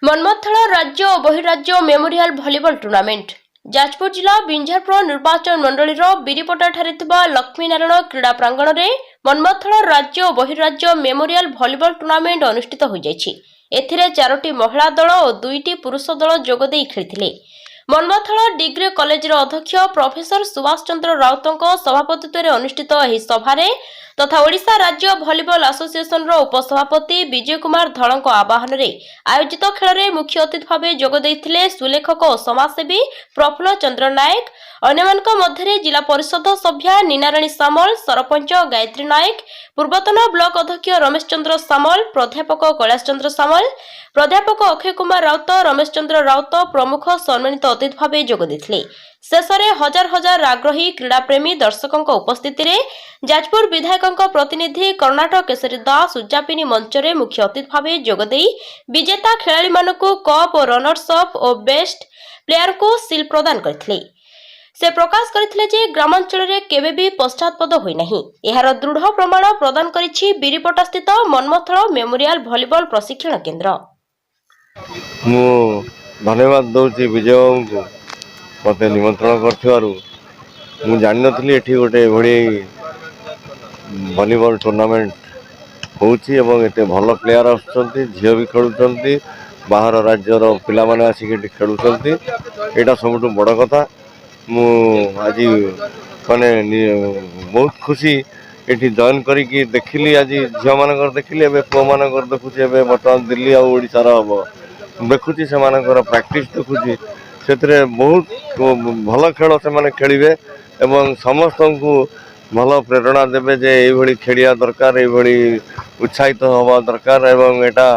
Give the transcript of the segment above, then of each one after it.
मन्मथल राज्य और बहिर्राज्य memorial volleyball tournament Jajpur जिला बिंझारपुर निर्वाचन मंडली बिरीपटा लक्ष्मीनारायण क्रीड़ा प्रांगण में मन्मथल राज्य और बहिर्राज्य मेमोरियल भलिबल टूर्नामेंट अनुष्ठित हो जाइछि। एथिरे 4टी महिला दल और 2टी पुरुष दल जोगदे खेलिथिले। मन्मथल डिग्री कॉलेज अध्यक्ष प्रोफेसर सुभाष चंद्र राउतों सभापतित्व में अनुष्ठित एही सभारे तथा ओडिशा राज्य भलिबल एसोसिएशन उपसभापति विजय कुमार धड़ आह्वान में आयोजित खेल में मुख्य अतिथि भाव जोगदे सुलेखक और समाजसेवी प्रफुल्ल चंद्र नायक अन्य मध्य जिला परिषद सभ्या नीनाराणी सामल, सरपंच गायत्री नायक, पूर्वतन ब्लॉक अध्यक्ष रमेश चंद्र सामल, प्राध्यापक कैलाश चंद्र सामल, प्राध्यापक अक्षय कुमार राउत, रमेश चंद्र राउत प्रमुख सम्मानित अतिथि भाव जोगदे। शेष में हजार हजार आग्रही क्रीड़ाप्रेमी दर्शकों उपस्थिति में जाजपुर विधायकों प्रतिनिधि कर्णाटक केशरी दास उद्यापिनी मंच में मुख्य अतिथि भाव जोगदे विजेता खेलाड़ी मानकु कप और रनर्स अप और बेस्ट प्लेयर को सील प्रदान करथिले। से प्रकाश करथिले जे ग्रामांचल रे केबे भी पश्चातपद होई नाही। एहार दृढ़ प्रमाण प्रदान करिछि बिरीपटा स्थित मन्मथल मेमोरियल भलिबल प्रशिक्षण केंद्र। मु धन्यवाद दउछि विजय बाबू को मते निमंत्रण करथिबारु। मु जानि नथली एठी गोटे भड़ी भलिबल टूर्नामेंट होउछि एवं एते भल प्लेयर आछंती, झियो भी खेलुछंती, बाहर राज्यर पिला माने आसी के खेलुछंती। एटा सबटु बड़ कथा। मु आज माने बहुत खुशी एठी जॉइन करिकी देखिली। आज झियो मानकर देखिली, एबे पुओ मानकर देखुछि, एबे वर्तमान दिल्ली आ ओडिसा रा देखुछि से मानकर प्रैक्टिस देखुछि। से बहुत भल खेल से माने खेलिबे एवं समस्त को भल प्रेरणा देवे जे एभली खेलिया दरकार, एभली उत्साहित हवा दरकार। एवं एटा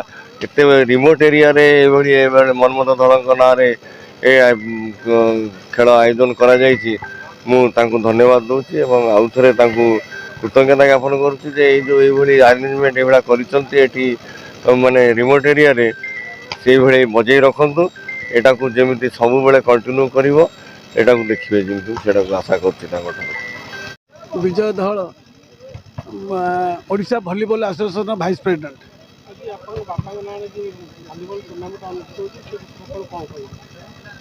एते रिमोट एरिया रे एभली मन्मथ धड़क ना रे खेल आयोजन करा जायछि। मु तांको धन्यवाद दउछि एवं आउ थरे तांको कृतज्ञता ज्ञापन करूछि जे ए जो एभली अरेंजमेंट एभला करिसंती एठी माने रिमोट एरिया रे से भले बजाई रखंतु। एटा को जेमिति सब बेले कंटिन्यू करिवो, एटा को देखिबे जेमिति सेटा को आशा करछि तांको। विजय धड़ Odisha volleyball association vice president.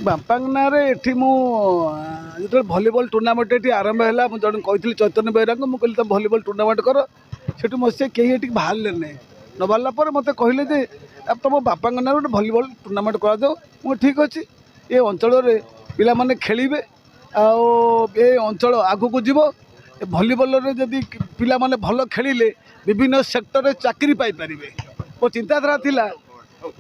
बापा ना एठी मु जो भलिबल टूर्नामेंट एठी आरंभ है मुझे कहती चैतन्य बेहरा को मुझे तुम भलिबल टूर्नामेंट कर से मत से कहीं ये बाहर नहीं न बाहरला पर मत कहले जे अब तुम बापा ना गोटे भलिबल टूर्नामेंट कर दो। मुझे ठीक अच्छे ये अंचल पिला माने खेलिबे ए अंचल आगु को जीव। भलिबल जदि पिला माने भल खेलिले विभिन्न सेक्टर रे चाकरी पाई परिबे। मो चिंताधारा थिला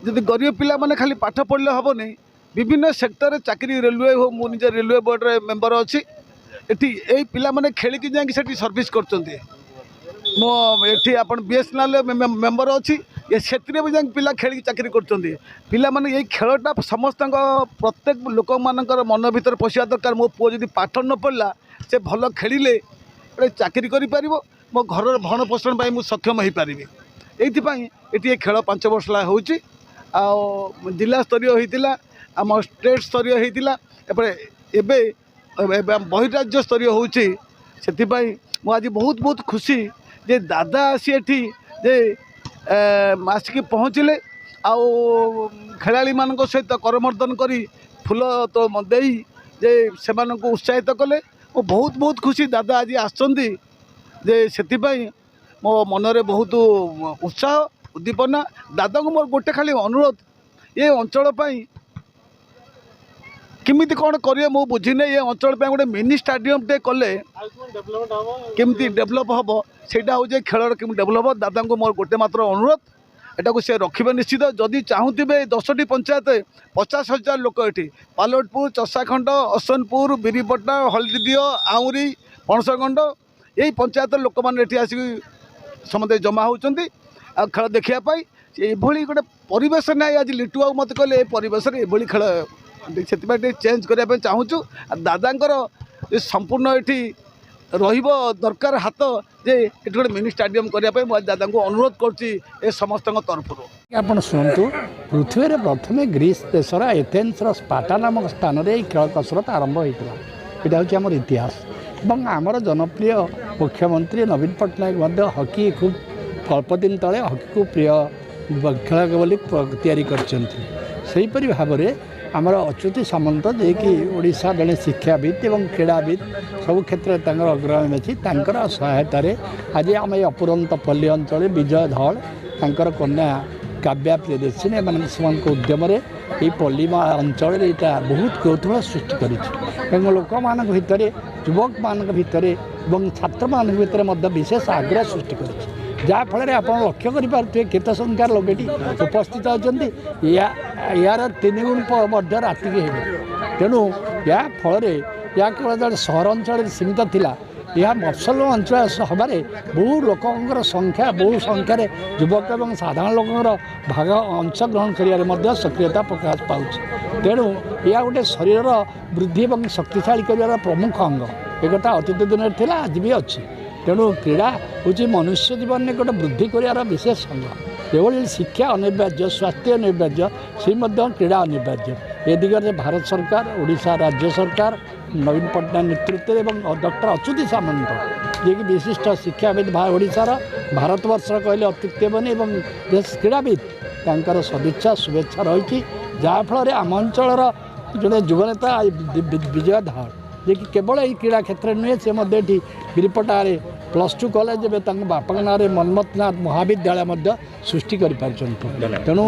जदि गरीब पिला माने खाली पाठ पढ़ले हबो नहीं, विभिन्न सेक्टर रे चाकरी रेलवे हो। मु निजे रेलवे बोर्ड रे मेंबर अछि। एठी ए पिला माने खेलिकी जाके सेठी सर्विस करचंती। मो एठी आपण बीएसएनएल मेंबर अछि। ये क्षेत्र में जाके पिला खेल चाकरी करचंती। पिला माने ये खेलटा समस्त प्रत्येक लोक मानकर मन भीतर पशिया दरकार। मो पुओ जदि पाठ न पढ़ला से भल खेलिले चाकरी करि पारिबो, मो घर भरण पोषण पाई मु सक्षम होई पारिबे। एइथिपाई एठी ये खेल 5 वर्ष ला होउची। आ जिला स्तरीय होइतिला, आम स्टेट स्तरीय होइतिला, एबे बहिर्राज्य स्तरीय होउची। सेथिपाई मु आज बहुत बहुत खुशी जे दादा आसी एठी जे आसिक पहुँचले आउ खेलाड़ी मान सहित करमर्दन करी फूल तो देई जे से उत्साहित कले। मो बहुत बहुत खुशी दादा आज आसचंदी जे सेथिपाई मो मनरे बहुत उत्साह उद्दीपना। दादा को मोर गोटे खाली अनुरोध, ये अंचल किमिति कौन करिए मु बुझिने। ये अंचल गोटे मिनी स्टाडियम टे कले केमती डेभलप हम सेटा हूँ खेल केमी डेभलप। दादा को मोर गोटे मात्र अनुरोध, एटा को से रखिबे निश्चित। जदि चाहूबे 10टी पंचायत 50,000 लोक एठी पालोटपुर, चषाखंड, असनपुर, बिरीपटा, हलदिदियो, आउरी, पणसगंड यही पंचायत लोक मैंने आसिक समस्त जमा होती खेल देखापी। ये गोटे परिवेश ना आज लिटू बाबू मत कहले ये परिवेश ये खेल से चेंज करने चाहूँ। दादांकर संपूर्ण ये रहिबो दरकार हाथ जे ये गोटे मिनी स्टाडियम करने मुझे दादा को अनुरोध कर समस्त तरफ। आप शुणु, पृथ्वी में प्रथम ग्रीस देशर एथेन्स स्पार्टा नामक स्थान में खेल कसरत आरंभ होता। यहाँ हूँ आम इतिहास। आमर जनप्रिय मुख्यमंत्री नवीन पट्टनायक हॉकी खूब अल्प दिन तले हॉकी को प्रिय खेल बोली तैयारी करछंती। ସେହିପରି ଭାବରେ ଆମର ଅଚ୍ୟୁତି ସାମନ୍ତ ଯିଏକି ଓଡ଼ିଶା ଜଣେ ଶିକ୍ଷାବିତ୍ ଏବଂ କ୍ରୀଡ଼ାବିତ୍ ସବୁ କ୍ଷେତ୍ରରେ ତାଙ୍କର ଅଗ୍ରଗାମୀ ଅଛି ତାଙ୍କର ସହାୟତାରେ ଆଜି ଆମେ ଏ ଅପୁରନ୍ତ ପଲ୍ଲୀ ଅଞ୍ଚଳରେ ବିଜୟ ଧଳ ତାଙ୍କର କନ୍ୟା କାବ୍ୟା ପ୍ରିୟଦର୍ଶିନୀ ଏମାନେ ସେମାନଙ୍କ ଉଦ୍ୟମରେ এই পল্লী অঞ্চলের এটা বহুত কৌতূহল সৃষ্টি করেছে এবং লোকମାନଙ୍କ ভিতরে যুবকମାନଙ୍କ ভিতরে এবং ছাত্রମାନଙ୍କ ভিতরে মধ্যে বিশেষ আগ্রহ সৃষ্টি করেছে যাফଳରେ ଆପଣ ଲକ୍ଷ୍ୟ କରିପାରୁଥିବେ କେତେ ସଂଖ୍ୟାର ଲୋକ ଏଠି ଉପସ୍ଥିତ ଅଛନ୍ତି ୟାର 3 ଗୁଣ ମଧ୍ୟ ରାତିକି ହେବ ତେଣୁ ଏହା ଫଳରେ ଏହା କେବଳ ଜଣେ ସହରାଞ୍ଚଳରେ ସୀମିତ ଥିଲା ଏହା ମଫସଲ ଅଞ୍ଚଳ ହେବାରେ ବହୁ ଲୋକଙ୍କର ସଂଖ୍ୟା ବହୁ ସଂଖ୍ୟାରେ ଯୁବକ ଏବଂ ସାଧାରଣ ଲୋକଙ୍କର ଭାଗ ଅଂଶଗ୍ରହଣ କରିବାରେ ମଧ୍ୟ ସକ୍ରିୟତା ପ୍ରକାଶ ପାଉଛି ତେଣୁ ଏହା ଗୋଟେ ଶରୀରର ବୃଦ୍ଧି ଏବଂ ଶକ୍ତିଶାଳୀ କରିବାର ପ୍ରମୁଖ ଅଙ୍ଗ ଏକଥା ଅତୀତ ଦିନରେ ଥିଲା ଆଜି ବି ଅଛି ତେଣୁ କ୍ରୀଡ଼ା ହେଉଛି ମନୁଷ୍ୟ ଜୀବନରେ ଗୋଟେ ବୃଦ୍ଧି କରିବାର ବିଶେଷ ଅଙ୍ଗ ଏଭଳି ଶିକ୍ଷା ଅନିବାର୍ଯ୍ୟ ସ୍ୱାସ୍ଥ୍ୟ ଅନିବାର୍ଯ୍ୟ ସେ ମଧ୍ୟ କ୍ରୀଡ଼ା ଅନିବାର୍ଯ୍ୟ ଏ ଦିଗରେ ଭାରତ ସରକାର ଓଡ଼ିଶା ରାଜ୍ୟ ସରକାର ନବୀନ ପଟ୍ଟନାୟକ ନେତୃତ୍ୱରେ ଏବଂ ଡକ୍ଟର ଅଚ୍ୟୁତି ସାମନ୍ତ ଯିଏକି ବିଶିଷ୍ଟ ଶିକ୍ଷାବିତ୍ ଓଡ଼ିଶାର ଭାରତବର୍ଷର କହିଲେ ଅତ୍ୟୁକ୍ତି ହେବନି ଏବଂ କ୍ରୀଡ଼ାବିତ୍ ତାଙ୍କର ସଦିଚ୍ଛା ଶୁଭେଚ୍ଛା ରହିଛି ଯାହାଫଳରେ ଆମ ଅଞ୍ଚଳର ଜଣେ ଯୁବନେତା ବିଜୟ ଧଳ ଯିଏକି କେବଳ ଏହି କ୍ରୀଡ଼ା କ୍ଷେତ୍ରରେ ନୁହେଁ ସେ ମଧ୍ୟ ଏଠି ବିରିପଟାରେ +2 କଲେଜ ଏବେ ତାଙ୍କ ବାପାଙ୍କ ନାଁରେ ମନ୍ମଥନାଥ ମହାବିଦ୍ୟାଳୟ ମଧ୍ୟ ସୃଷ୍ଟି କରିପାରିଛନ୍ତି ତେଣୁ